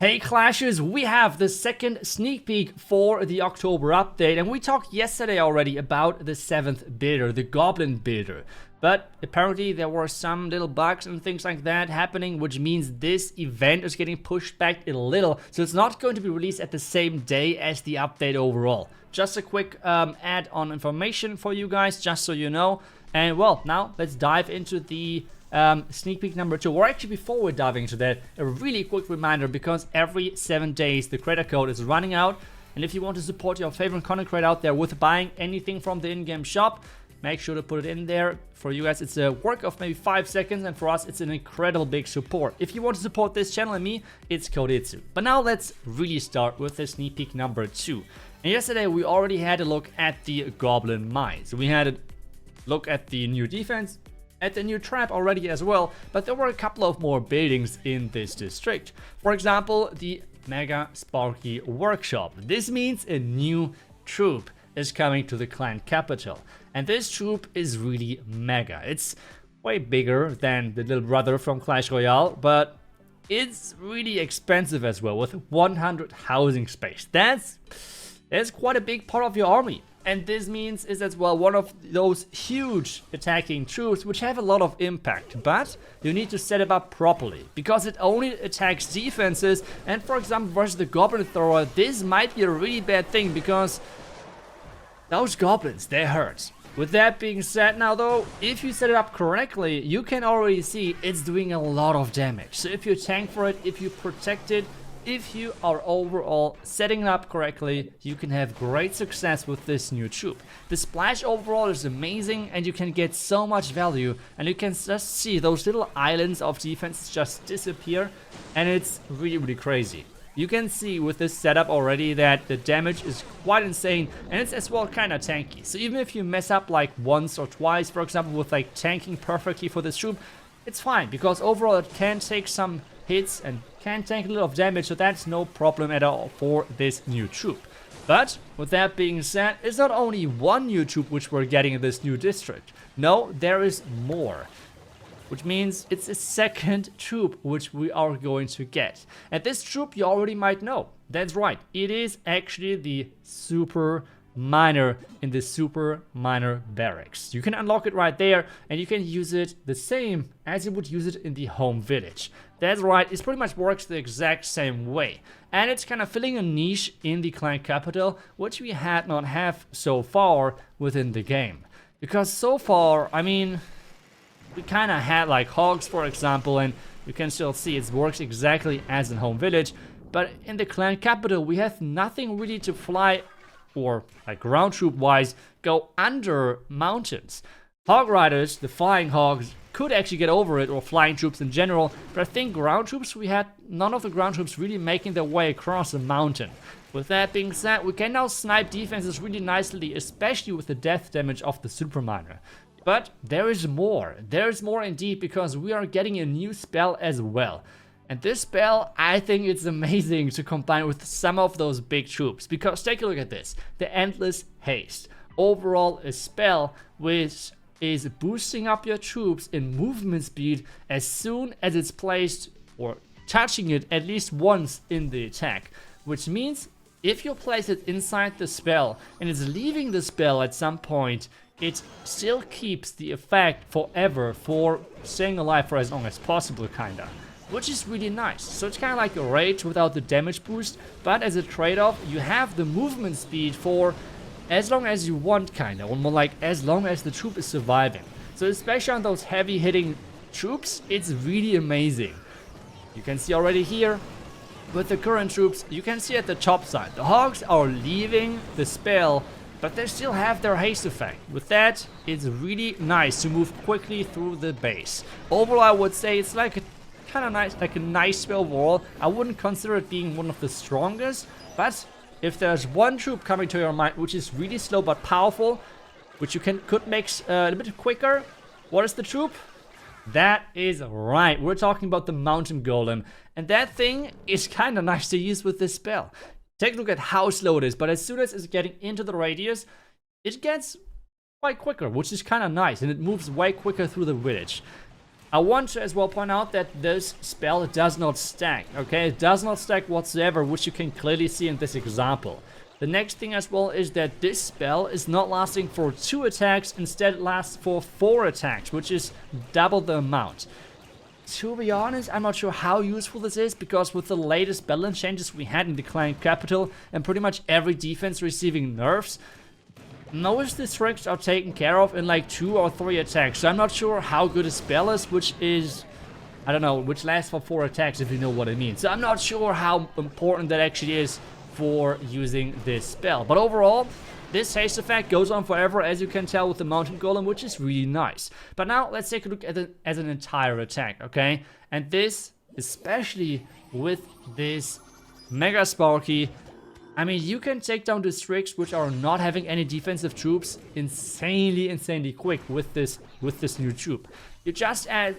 Hey Clashers, we have the second sneak peek for the October update, and we talked yesterday already about the 7th builder, the Goblin builder. But apparently there were some little bugs and things like that happening, which means this event is getting pushed back a little, so it's not going to be released at the same day as the update overall. Just a quick add-on information for you guys, just so you know. And well, now let's dive into the sneak peek number 2. Or actually, before we're diving into that, a really quick reminder, because every 7 days the creator code is running out, and if you want to support your favorite content creator out there with buying anything from the in-game shop, make sure to put it in there. For you guys, it's a work of maybe 5 seconds, and for us, it's an incredible big support. If you want to support this channel and me, it's code iTzu. But now let's really start with the sneak peek number 2. And yesterday we already had a look at the Goblin Mines. We had a look at the new defense, at the new trap already as well, but there were a couple of more buildings in this district. For example, the Mega Sparky Workshop. This means a new troop is coming to the clan capital, and this troop is really mega. It's way bigger than the little brother from Clash Royale, but it's really expensive as well, with 100 housing space. That's quite a big part of your army. And this means is as well one of those huge attacking troops which have a lot of impact, but you need to set it up properly, because it only attacks defenses. And for example, versus the Goblin Thrower, this might be a really bad thing, because those goblins, they hurt. With that being said, now though, if you set it up correctly, you can already see it's doing a lot of damage. So if you tank for it, if you protect it, if you are overall setting it up correctly, you can have great success with this new troop. The splash overall is amazing, and you can get so much value, and you can just see those little islands of defense just disappear, and it's really crazy. You can see with this setup already that the damage is quite insane, and it's as well kind of tanky. So even if you mess up like once or twice, for example, with like tanking perfectly for this troop, it's fine, because overall it can take some hits and can tank a little of damage, so that's no problem at all for this new troop. But with that being said, it's not only one new troop which we're getting in this new district. No, there is more, which means it's a second troop which we are going to get. And this troop you already might know. That's right, it is actually the Super Miner in the Super Miner Barracks. You can unlock it right there, and you can use it the same as you would use it in the home village. That's right, it pretty much works the exact same way. And it's kind of filling a niche in the clan capital, which we had not have so far within the game. Because so far, I mean, we kind of had like hogs, for example, and you can still see it works exactly as in home village. But in the clan capital, we have nothing really to fly, or like ground troop wise, go under mountains. Hog riders, the flying hogs, could actually get over it, or flying troops in general, but I think ground troops, we had none of the ground troops really making their way across the mountain. With that being said, we can now snipe defenses really nicely, especially with the death damage of the Super Miner. But there is more indeed, because we are getting a new spell as well. And this spell, I think it's amazing to combine with some of those big troops, because take a look at this, the Endless Haste. Overall, a spell which is boosting up your troops in movement speed as soon as it's placed, or touching it at least once in the attack. Which means if you place it inside the spell and it's leaving the spell at some point, it still keeps the effect forever, for staying alive for as long as possible, kinda. Which is really nice. So it's kind of like a rage without the damage boost, but as a trade-off, you have the movement speed for as long as you want, kinda, or more like as long as the troop is surviving. So especially on those heavy hitting troops, it's really amazing. You can see already here, with the current troops, you can see at the top side, the hogs are leaving the spell, but they still have their haste effect. With that, it's really nice to move quickly through the base. Overall, I would say it's like a kind of nice, like a nice spell overall. I wouldn't consider it being one of the strongest, but if there's one troop coming to your mind which is really slow but powerful, which you could make a bit quicker, what is the troop? That is right, we're talking about the Mountain Golem, and that thing is kind of nice to use with this spell. Take a look at how slow it is, but as soon as it's getting into the radius, it gets quite quicker, which is kind of nice, and it moves way quicker through the village. I want to as well point out that this spell does not stack, okay? It does not stack whatsoever, which you can clearly see in this example. The next thing as well is that this spell is not lasting for 2 attacks, instead it lasts for 4 attacks, which is double the amount. To be honest, I'm not sure how useful this is, because with the latest balance changes we had in the clan capital and pretty much every defense receiving nerfs, most districts are taken care of in like 2 or 3 attacks. So I'm not sure how good a spell is, which is, I don't know, which lasts for 4 attacks, if you know what I mean. So I'm not sure how important that actually is for using this spell. But overall, this haste effect goes on forever, as you can tell with the mountain golem, which is really nice. But now let's take a look at it as an entire attack, okay? And this, especially with this Mega Sparky, I mean, you can take down districts which are not having any defensive troops insanely quick with this new troop. You just add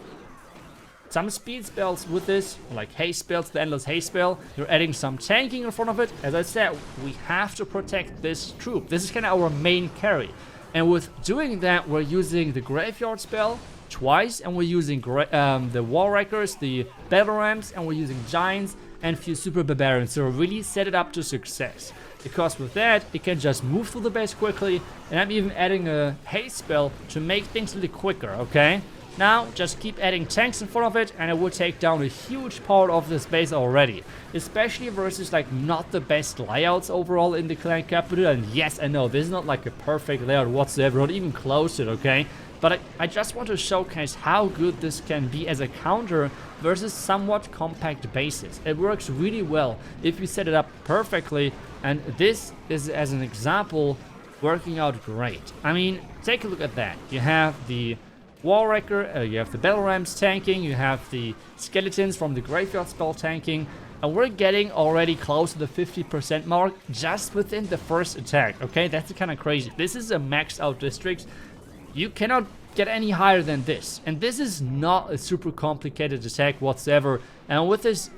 some speed spells with this, like haste spells, the endless haste spell. You're adding some tanking in front of it. As I said, we have to protect this troop. This is kind of our main carry. And with doing that, we're using the graveyard spell twice, and we're using the wall wreckers, the battle rams, and we're using giants and few super barbarians. So really set it up to success. Because with that, it can just move through the base quickly, and I'm even adding a haste spell to make things a little quicker, okay? Now, just keep adding tanks in front of it, and it will take down a huge part of this base already. Especially versus, like, not the best layouts overall in the clan capital. And yes, I know, this is not, like, a perfect layout whatsoever, not even close to it, okay? But I just want to showcase how good this can be as a counter versus somewhat compact bases. It works really well if you set it up perfectly, and this is, as an example, working out great. I mean, take a look at that. You have the wall wrecker, you have the battle rams tanking, you have the skeletons from the graveyard spell tanking, and we're getting already close to the 50% mark just within the first attack, okay? That's kind of crazy. This is a maxed out district. You cannot get any higher than this, and this is not a super complicated attack whatsoever. And with this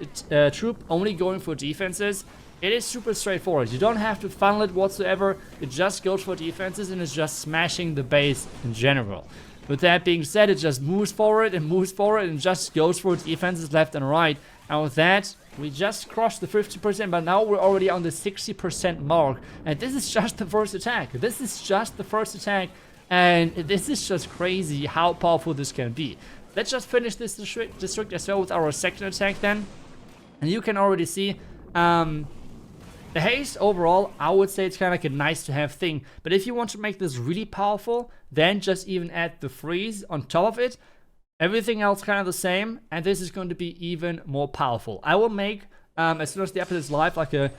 troop only going for defenses, it is super straightforward. You don't have to funnel it whatsoever. It just goes for defenses, and it's just smashing the base in general. With that being said, it just moves forward and just goes for defenses left and right. And with that, we just crossed the 50%, but now we're already on the 60% mark. And this is just the first attack. This is just the first attack. And this is just crazy how powerful this can be. Let's just finish this district as well with our second attack then. And you can already see, the haste overall, I would say it's kind of like a nice to have thing. But if you want to make this really powerful, then just even add the freeze on top of it. Everything else kind of the same, and this is going to be even more powerful. I will make, as soon as the episode is live, like a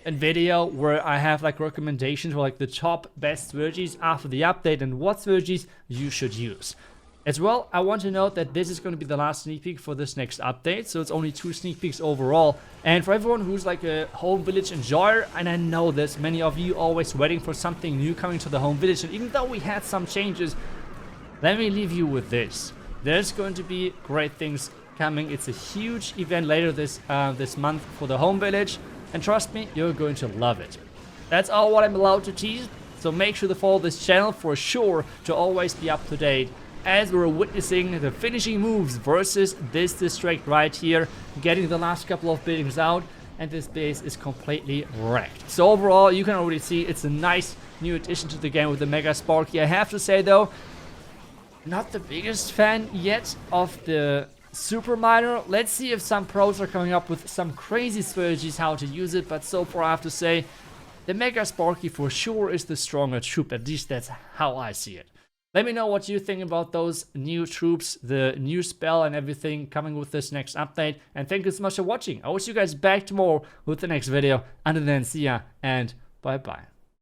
video where I have like recommendations for like the top best strategies after the update and what strategies you should use. As well, I want to note that this is going to be the last sneak peek for this next update, so it's only 2 sneak peeks overall. And for everyone who's like a home village enjoyer, and I know there's many of you always waiting for something new coming to the home village, and even though we had some changes, let me leave you with this. There's going to be great things coming. It's a huge event later this month for the home village, and trust me, you're going to love it. That's all what I'm allowed to tease, so make sure to follow this channel for sure to always be up to date, as we're witnessing the finishing moves versus this district right here, getting the last couple of buildings out, and this base is completely wrecked. So overall, you can already see it's a nice new addition to the game with the Mega Sparky. I have to say though, not the biggest fan yet of the Super Miner. Let's see if some pros are coming up with some crazy strategies how to use it, but so far I have to say, the Mega Sparky for sure is the stronger troop, at least that's how I see it. Let me know what you think about those new troops, the new spell and everything coming with this next update. And thank you so much for watching. I will see you guys back tomorrow with the next video. Until then, see ya and bye bye.